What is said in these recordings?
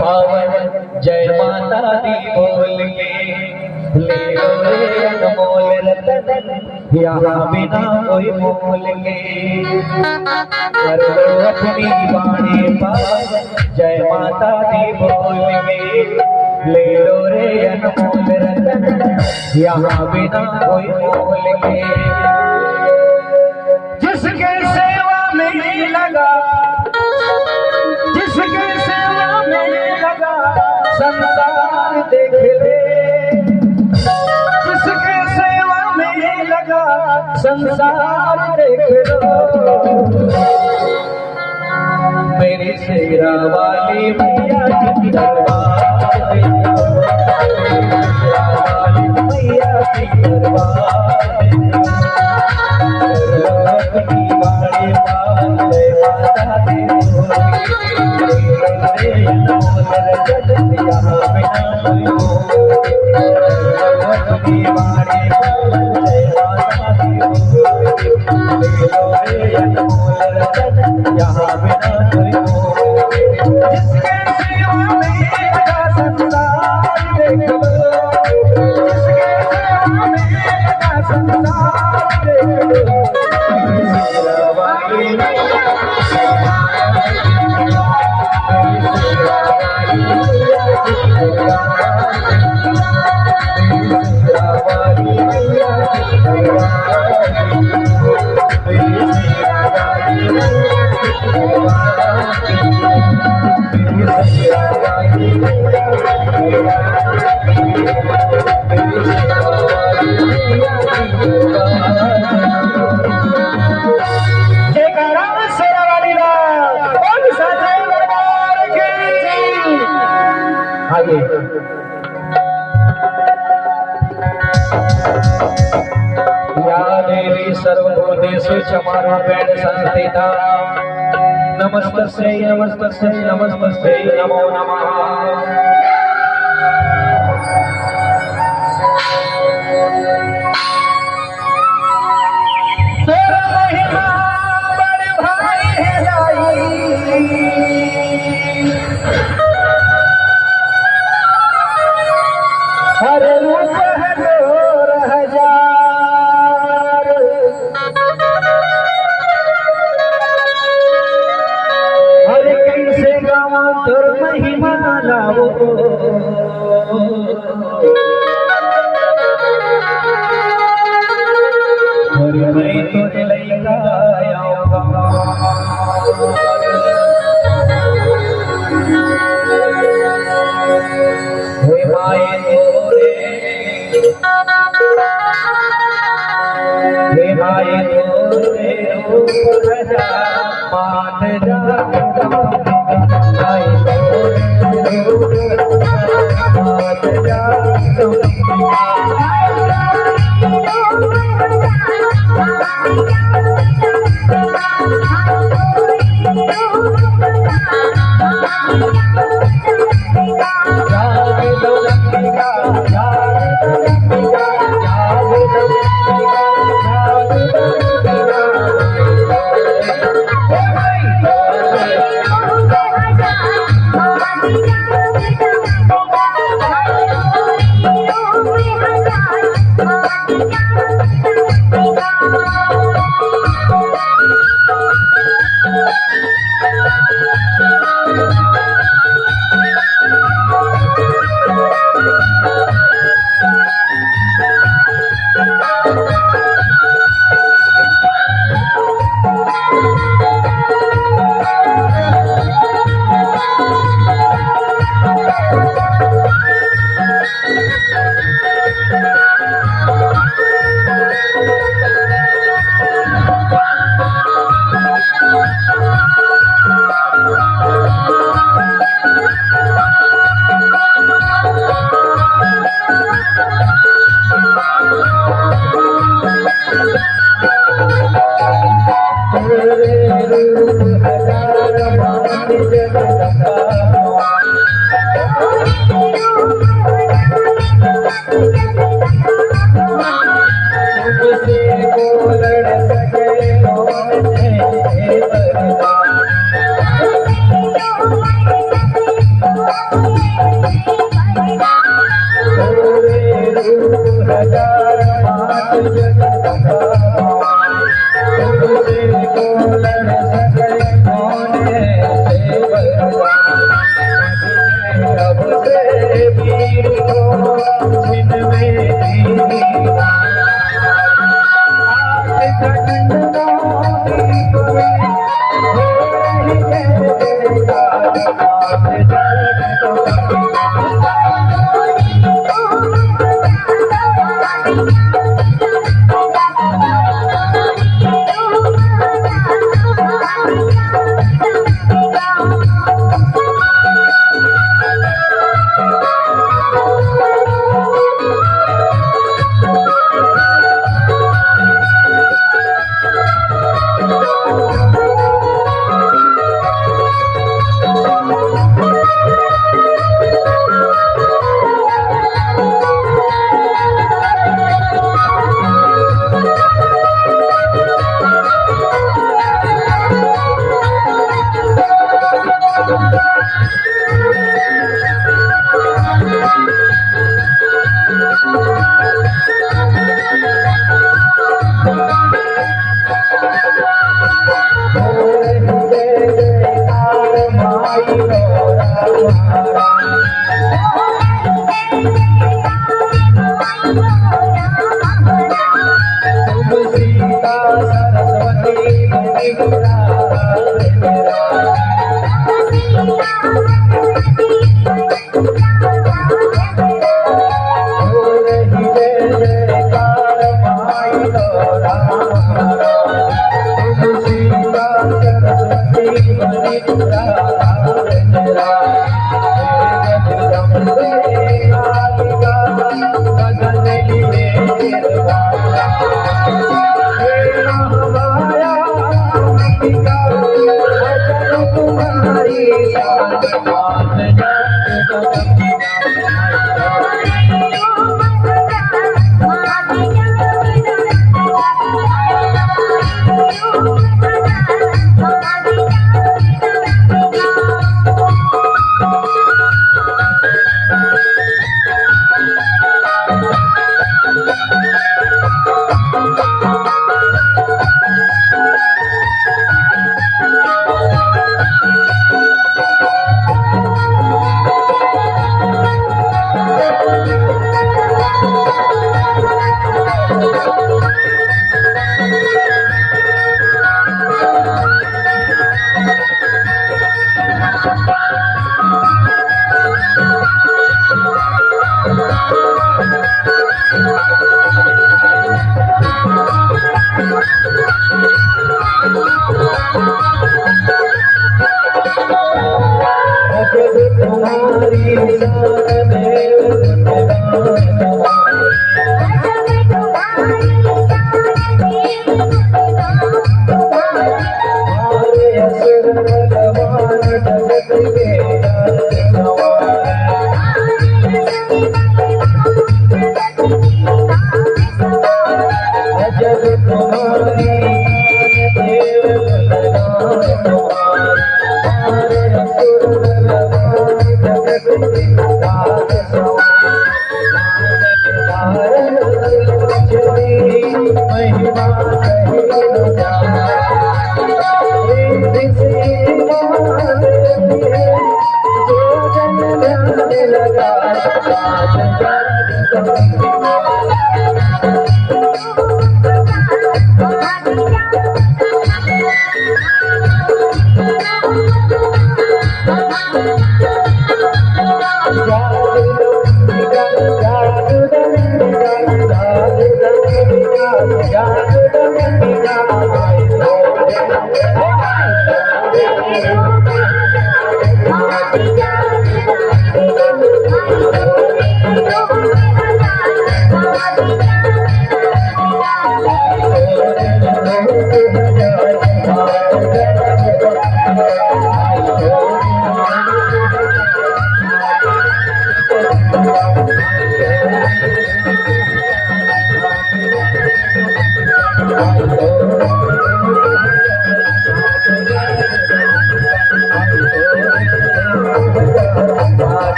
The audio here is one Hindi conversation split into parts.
पावन जय माता दी बोल के ले लो रे अनमोल रतन यहाँ बिना कोई मोल के कर लो अपनी वाणी पावन जय माता दी बोल के ले लो रे अनमोल रतन यहाँ बिना कोई मोल के जिसके सेवा में लगा जिसके सेवा में लगा संसार देख ले जिसके सेवा में लगा संसार देख लो मेरी शेरा वाली मैया की दरबार मैया की दरबार अपनी वाणी पावन जय माता दी या देवी सर्वभूतेषु क्षमारूपेण संस्थिता नमस्तस्यै नमस्तस्यै नमस्तस्यै नमो नमः तेरा महिमा बड़े भाई है जाई हर रूप है गोर हजार हर कैसे गावा तोर महिमा लावो और मैं तो लैगा आऊंगा हे माए तोरे हे माए तोरे रूप राजा मान जा माए तोरे रूप मान जा Thank you. हजार मात तुमसे बोलन सके होने से अब से वीर को जिनमें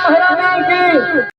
महारानी की